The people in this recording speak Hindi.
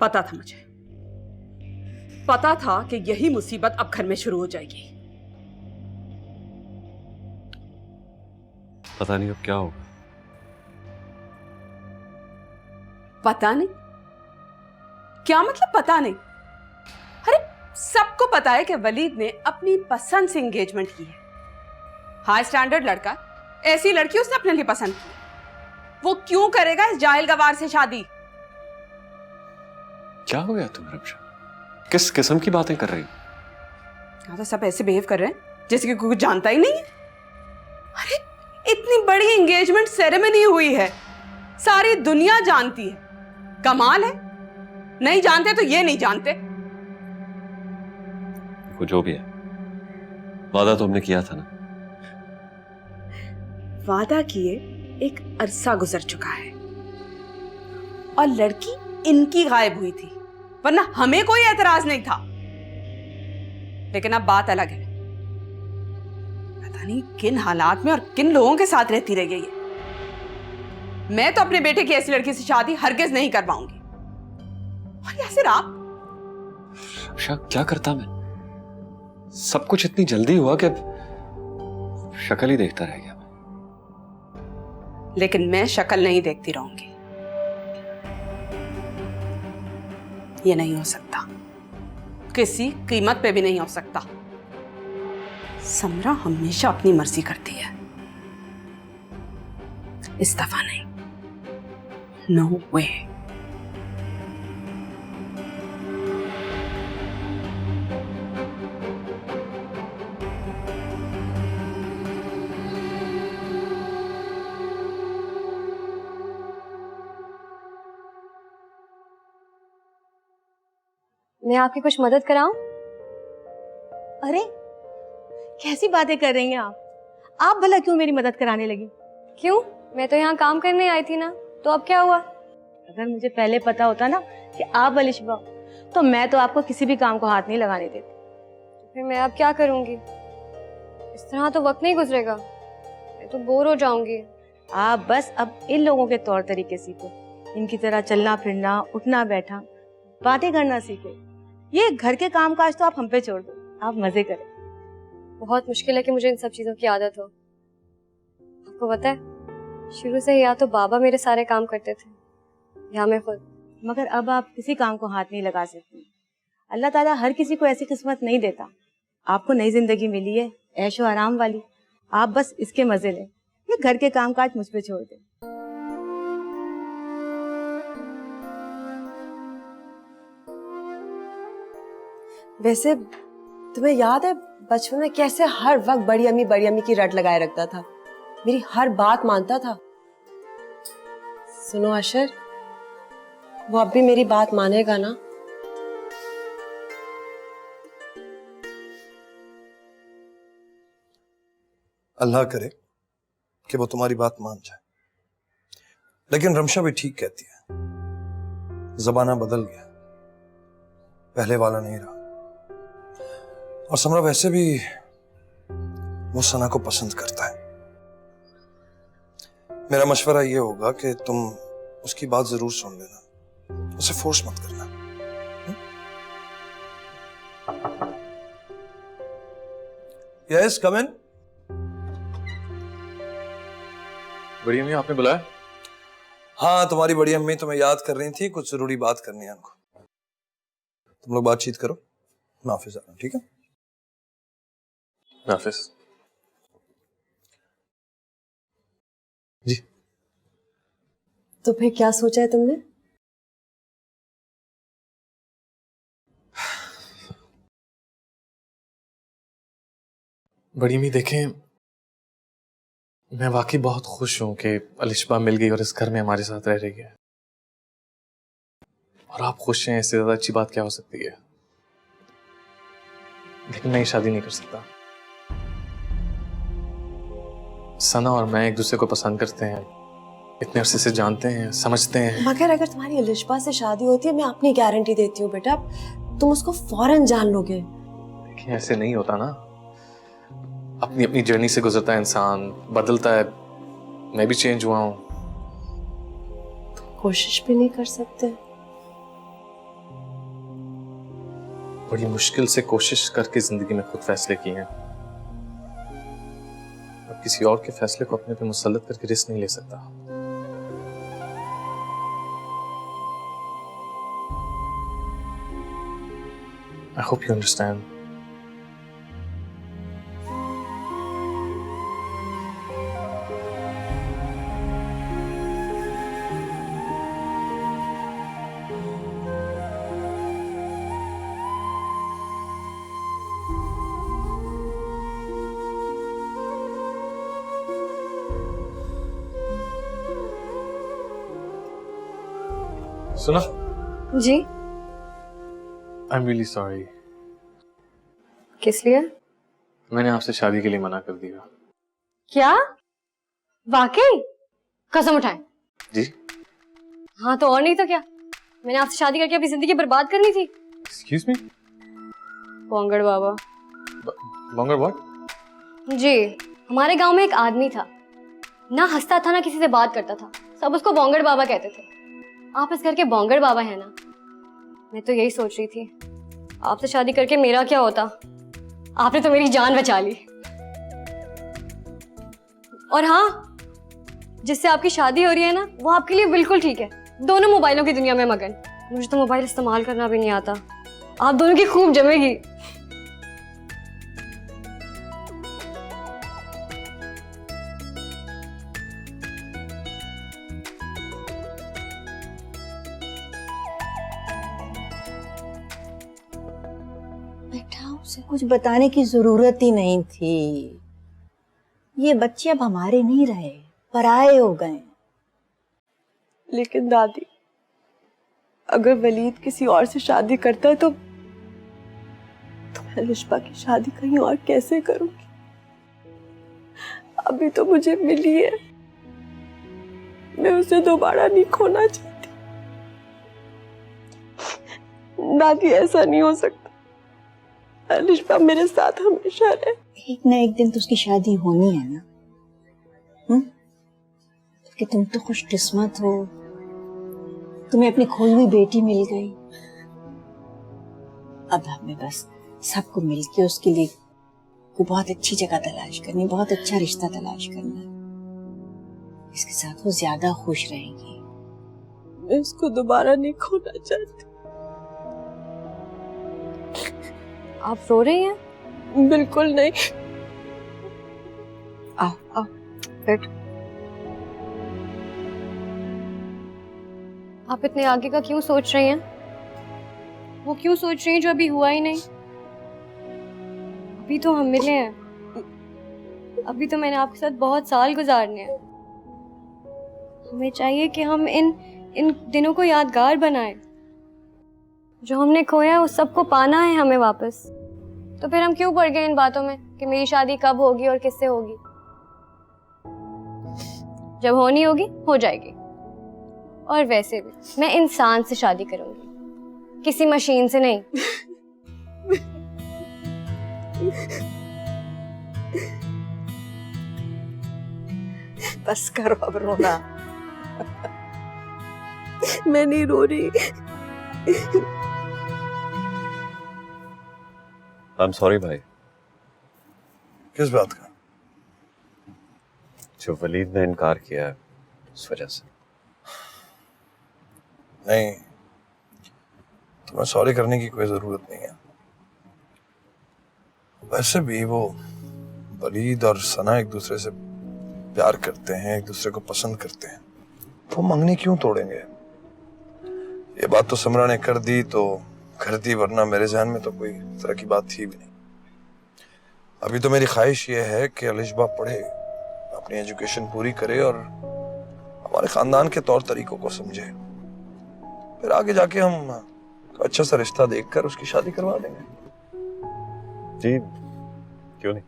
पता था मुझे, पता था कि यही मुसीबत अब घर में शुरू हो जाएगी। पता नहीं अब क्या होगा। पता नहीं? क्या मतलब पता नहीं? अरे सबको पता है कि वलीद ने अपनी पसंद से एंगेजमेंट की है। हाई स्टैंडर्ड लड़का, ऐसी लड़की उसने अपने लिए पसंद की। वो क्यों करेगा इस जाहिल गवार से शादी? क्या हो गया तुम्हें रक्षा? किस किस्म की बातें कर रही हो? यहाँ तो सब ऐसे बिहेव कर रहे हैं जैसे कि कोई कुछ जानता ही नहीं है। अरे इतनी बड़ी एंगेजमेंट सेरेमनी हुई है, सारी दुनिया जानती है। कमाल है, नहीं जानते तो ये नहीं जानते। वो जो भी है, वादा तो हमने किया था ना। वादा किए एक अरसा गुजर चुका है और लड़की इनकी गायब हुई थी, वरना हमें कोई एतराज नहीं था। लेकिन अब बात अलग है। पता नहीं किन हालात में और किन लोगों के साथ रहती रह गई है। मैं तो अपने बेटे की ऐसी लड़की से शादी हरगिज नहीं करवाऊंगी। और या फिर आप? रक्षा क्या करता मैं? सब कुछ इतनी जल्दी हुआ कि शक्ल ही देखता रह गया। लेकिन मैं शक्ल नहीं देखती रहूंगी। ये नहीं हो सकता, किसी कीमत पे भी नहीं हो सकता। समरा हमेशा अपनी मर्जी करती है, इस दफा नहीं। नो वे। मैं आपकी कुछ मदद कराऊं? अरे कैसी बातें कर रही हैं आप भला क्यों मेरी मदद कराने लगी? क्यों? मैं तो यहाँ काम करने आई थी ना, तो अब क्या हुआ? अगर मुझे पहले पता होता ना कि आप अलिशबा हो, तो मैं तो आपको किसी भी काम को हाथ नहीं लगाने देती। तो फिर मैं अब क्या करूंगी? इस तरह तो वक्त नहीं गुजरेगा, मैं तो बोर हो जाऊंगी। आप बस अब इन लोगों के तौर तरीके सीखो, इनकी तरह चलना फिरना, उठना बैठा, बातें करना सीखो। ये घर के कामकाज तो आप हम पे छोड़ दो, आप मजे करें। बहुत मुश्किल है कि मुझे इन सब चीजों की आदत हो। आपको पता है, शुरू से या तो बाबा मेरे सारे काम करते थे या मैं खुद। मगर अब आप किसी काम को हाथ नहीं लगा सकती। अल्लाह ताला हर किसी को ऐसी किस्मत नहीं देता। आपको नई जिंदगी मिली है, ऐशो आराम वाली, आप बस इसके मजे लें। ये घर के कामकाज मुझ पे छोड़ दें। वैसे तुम्हें याद है बचपन में कैसे हर वक्त बड़ी अम्मी की रट लगाए रखता था, मेरी हर बात मानता था। सुनो अशर, वो अब भी मेरी बात मानेगा ना? अल्लाह करे कि वो तुम्हारी बात मान जाए। लेकिन रमशा भी ठीक कहती है, जमाना बदल गया, पहले वाला नहीं रहा। और समरा वैसे भी वो सना को पसंद करता है। मेरा मशवरा ये होगा कि तुम उसकी बात जरूर सुन लेना, उसे फोर्स मत करना। यस, कम इन। बड़ी अम्मी आपने बुलाया? हाँ, तुम्हारी बड़ी अम्मी तुम्हें याद कर रही थी, कुछ जरूरी बात करनी है उनको। तुम लोग बातचीत करो, मैं ऑफिस आ रहा हूं, ठीक है? नाफिस जी। तो फिर क्या सोचा है तुमने? बड़ी अम्मी देखें, मैं वाकई बहुत खुश हूं कि अलिशबा मिल गई और इस घर में हमारे साथ रह रही है। और आप खुश हैं, इससे ज्यादा अच्छी बात क्या हो सकती है। लेकिन मैं ये शादी नहीं कर सकता। सना और मैं एक दूसरे को पसंद करते हैं, इतने अरसे से जानते हैं, समझते हैं। मगर अगर तुम्हारी अलिशबा से शादी होती है, मैं अपनी गारंटी देती हूँ बेटा, तुम उसको फौरन जान लोगे। लेकिन ऐसे नहीं होता ना, अपनी अपनी जर्नी से गुजरता है इंसान, बदलता है। मैं भी चेंज हुआ हूं। कोशिश भी नहीं कर सकते? बड़ी मुश्किल से कोशिश करके जिंदगी में खुद फैसले किए हैं। अब किसी और के फैसले को अपने पे मुसल्लत करके रिस्क नहीं ले सकता। I hope you understand. सुना? जी। I'm really sorry. किस लिए? मैंने आपसे शादी के लिए मना कर दिया। क्या? वाकई? कसम उठाएं। जी? हाँ तो और नहीं तो क्या, मैंने आपसे शादी करके अपनी जिंदगी बर्बाद करनी थी। Excuse me? पोंगड़ Baba. Longer what? जी, हमारे गांव में एक आदमी था, ना हंसता था ना किसी से बात करता था, सब उसको बोंगड़ बाबा कहते थे। आप इस घर के बोंगड़ बाबा है ना? मैं तो यही सोच रही थी, आपसे शादी करके मेरा क्या होता? आपने तो मेरी जान बचा ली। और हाँ, जिससे आपकी शादी हो रही है ना, वो आपके लिए बिल्कुल ठीक है। दोनों मोबाइलों की दुनिया में मगन। मुझे तो मोबाइल इस्तेमाल करना भी नहीं आता। आप दोनों की खूब जमेगी। बेटा उसे कुछ बताने की जरूरत ही नहीं थी। ये बच्चे अब हमारे नहीं रहे, पराये हो गए। लेकिन दादी, अगर वलीद किसी और से शादी करता है तो मैं लिशबा की शादी कहीं और कैसे करूंगी? अभी तो मुझे मिली है, मैं उसे दोबारा नहीं खोना चाहती। दादी, ऐसा नहीं हो सकता। लिशबा मेरे साथ हमेशा रहे। एक ना एक दिन तो उसकी शादी होनी है ना। कि तुम तो खुशकिस्मत हो, तुम्हें अपनी खोई हुई बेटी मिल गई। अब हमें बस सबको मिलके उसके लिए कोई बहुत अच्छी जगह तलाश करनी, बहुत अच्छा रिश्ता तलाश करना। इसके साथ वो ज्यादा खुश रहेगी। मैं उसको दोबारा नहीं खोना चाहती। आप रो रही हैं? बिल्कुल नहीं। आओ आओ बैठ। आप इतने आगे का क्यों सोच रही हैं? वो क्यों सोच रही हैं जो अभी हुआ ही नहीं? अभी तो हम मिले हैं, अभी तो मैंने आपके साथ बहुत साल गुजारने हैं। हमें चाहिए कि हम इन दिनों को यादगार बनाएं। जो हमने खोया उस सबको पाना है हमें वापस। तो फिर हम क्यों पड़ गए इन बातों में कि मेरी शादी कब होगी और किससे होगी? जब होनी होगी हो जाएगी। और वैसे भी मैं इंसान से शादी करूंगी, किसी मशीन से नहीं। बस करो अब रोना। मैं नहीं रो रही। आई एम सॉरी भाई। किस बात का? जो वलीद ने इनकार किया है उस वजह से। नहीं, तुम्हें सॉरी करने की कोई जरूरत नहीं है। वैसे भी वो वलीद और सना एक दूसरे से प्यार करते हैं, एक दूसरे को पसंद करते हैं। वो मंगनी क्यों तोड़ेंगे? ये बात तो समरा ने कर दी तो कर दी, वरना मेरे ज़हन में तो कोई तरह की बात थी भी नहीं। अभी तो मेरी ख्वाहिश ये है कि लिशबा पढ़े, अपनी एजुकेशन पूरी करे और हमारे खानदान के तौर तरीकों को समझे। फिर आगे जाके हम अच्छा सा रिश्ता देखकर उसकी शादी करवा देंगे। जी क्यों नहीं।